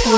Hey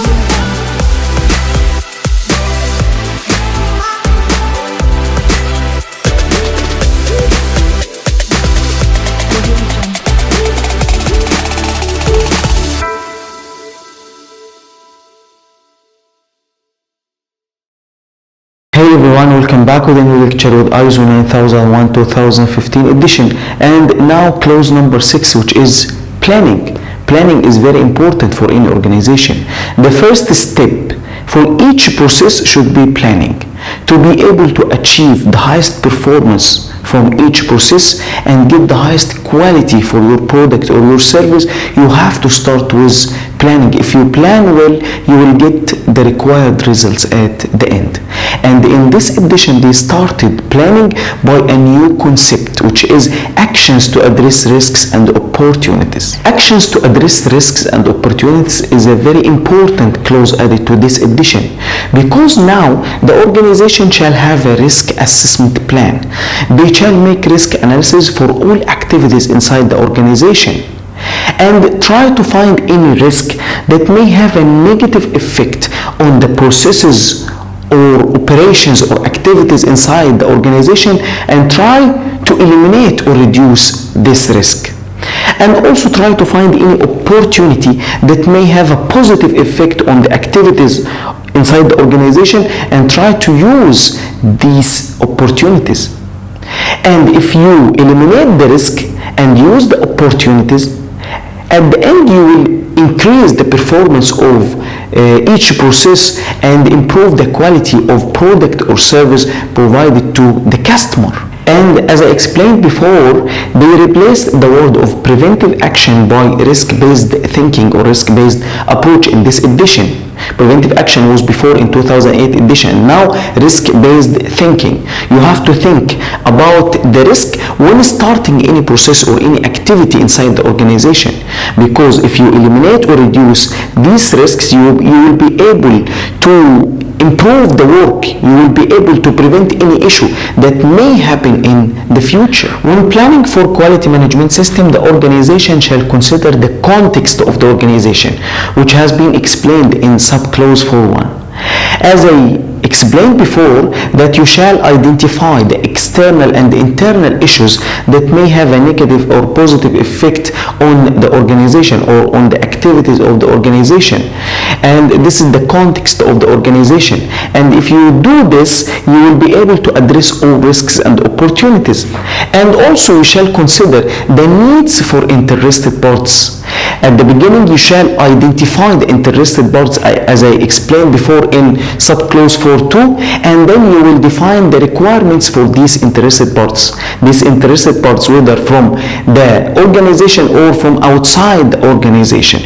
everyone, welcome back with a new lecture with ISO 9001 2015 edition, and now clause number 6, which is planning. Planning is very important for any organization. The first step for each process should be planning. To be able to achieve the highest performance from each process and get the highest quality for your product or your service, you have to start with planning. If you plan well, you will get the required results at the end. And in this edition, they started planning by a new concept, which is actions to address risks and opportunities. Actions to address risks and opportunities is a very important clause added to this edition, because now the organization shall have a risk assessment plan. They shall make risk analysis for all activities inside the organization and try to find any risk that may have a negative effect on the processes or operations or activities inside the organization, and try to eliminate or reduce this risk. And also try to find any opportunity that may have a positive effect on the activities inside the organization, and try to use these opportunities. And if you eliminate the risk and use the opportunities, at the end you will increase the performance of each process and improve the quality of product or service provided to the customer. And as I explained before, they replaced the word of preventive action by risk-based thinking or risk-based approach in this edition. Preventive action was before in 2008 edition. Now risk-based thinking. You have to think about the risk when starting any process or any activity inside the organization, because if you eliminate or reduce these risks, you will be able to improve the work. You will be able to prevent any issue that may happen in the future. When planning for quality management system, the organization shall consider the context of the organization, which has been explained in subclause 4.1. As I explained before, that you shall identify the external and internal issues that may have a negative or positive effect on the organization or on the activities of the organization. And this is the context of the organization. And if you do this, you will be able to address all risks and opportunities. And also you shall consider the needs for interested parties. At the beginning, you shall identify the interested parties, as I explained before in subclause 4.2, and then you will define the requirements for these interested parties. These interested parties, whether from the organization or from outside the organization.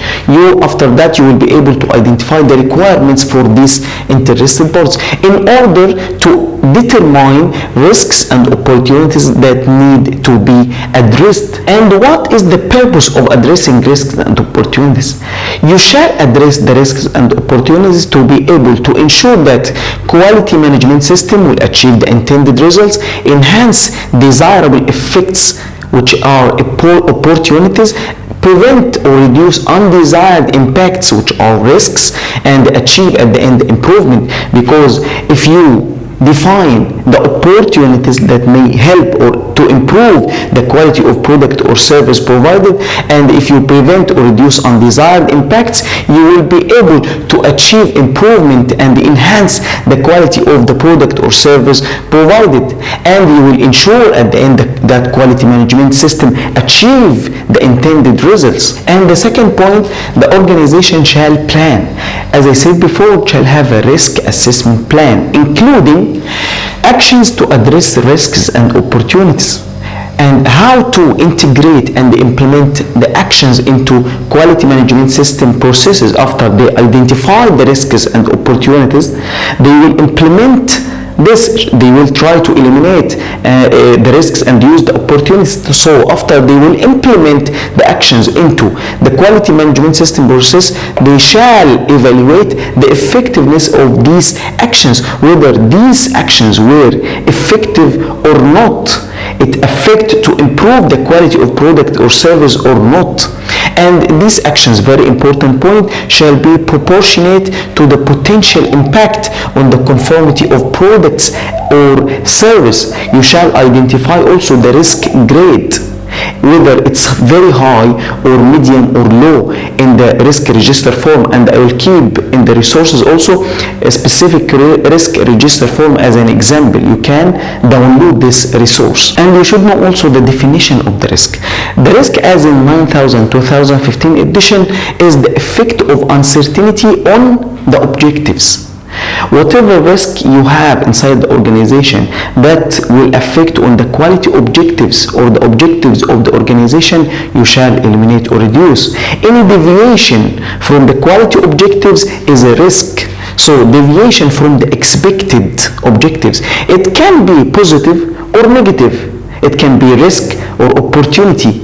After that, you will be able to identify the requirements for these interested parties in order to determine risks and opportunities that need to be addressed. And what is the purpose of addressing risks and opportunities? You shall address the risks and opportunities to be able to ensure that quality management system will achieve the intended results, enhance desirable effects, which are opportunities, prevent or reduce undesired impacts, which are risks, and achieve at the end improvement. Because if you define the opportunities that may help or to improve the quality of product or service provided, and if you prevent or reduce undesired impacts, you will be able to achieve improvement and enhance the quality of the product or service provided, and you will ensure at the end that quality management system achieve the intended results. And the second point, the organization shall plan. As I said before, shall have a risk assessment plan, including actions to address risks and opportunities, and how to integrate and implement the actions into quality management system processes. After they identify the risks and opportunities, they will implement this. They will try to eliminate the risks and use the opportunities. So after they will implement the actions into the quality management system process, they shall evaluate the effectiveness of these actions, whether these actions were effective or not. it affect to improve the quality of product or service or not. And these actions, very important point, shall be proportionate to the potential impact on the conformity of products or service. You shall identify also the risk grade, whether it's very high or medium or low in the risk register form. And I will keep in the resources also a specific risk register form as an example. You can download this resource. And you should know also the definition of the risk. The risk, as in 9000 2015 edition, is the effect of uncertainty on the objectives. Whatever risk you have inside the organization that will affect on the quality objectives or the objectives of the organization, you shall eliminate or reduce. Any deviation from the quality objectives is a risk. So deviation from the expected objectives, it can be positive or negative. It can be risk or opportunity.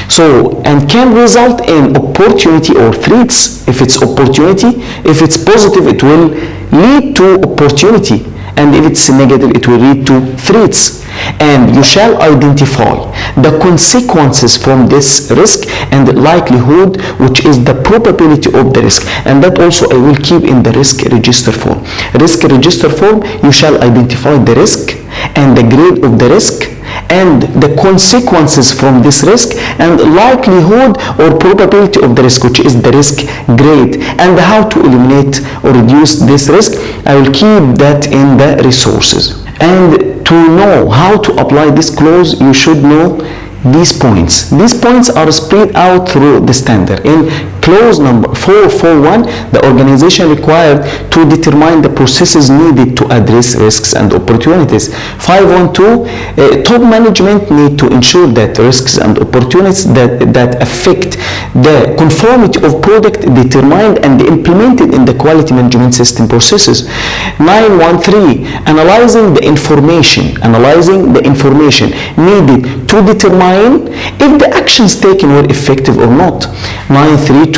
So, and can result in opportunity or threats. If it's opportunity, if it's positive, it will lead to opportunity, and if it's negative, it will lead to threats. And you shall identify the consequences from this risk and the likelihood, which is the probability of the risk. And that also I will keep in the risk register form. Risk register form, you shall identify the risk and the grade of the risk and the consequences from this risk and likelihood or probability of the risk, which is the risk grade, and how to eliminate or reduce this risk. I will keep that in the resources. And to know how to apply this clause, you should know these points. These points are spread out through the standard. In clause number 441, the organization required to determine the processes needed to address risks and opportunities. 512, top management need to ensure that risks and opportunities that affect the conformity of product determined and implemented in the quality management system processes. 913, analyzing the information needed to determine if the actions taken were effective or not. 932,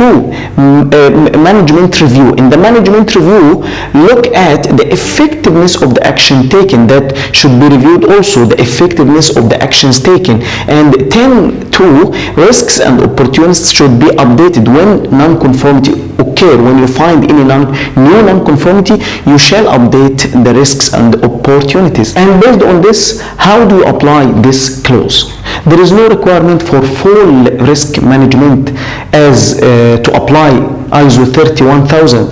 management review. In the management review, look at the effectiveness of the action taken. That should be reviewed also, the effectiveness of the actions taken. And 10.2, risks and opportunities should be updated when non-conformity occur. When you find any new non-conformity, you shall update the risks and opportunities. And based on this, how do you apply this clause? There is no requirement for full risk management as to apply ISO 31000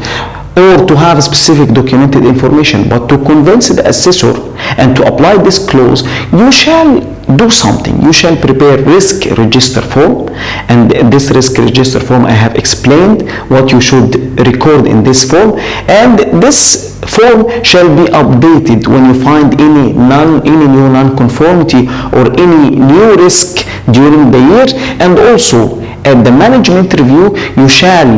or to have specific documented information, but to convince the assessor and to apply this clause, you shall do something. You shall prepare risk register form, and this risk register form I have explained what you should record in this form, and this form shall be updated when you find any new non-conformity or any new risk during the year. And also at the management review, you shall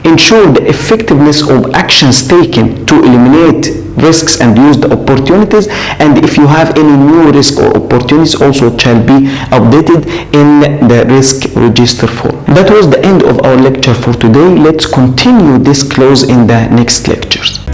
ensure the effectiveness of actions taken to eliminate risks and use the opportunities. And if you have any new risk or opportunities, also it shall be updated in the risk register form. That was the end of our lecture for today. Let's continue this clause in the next lectures.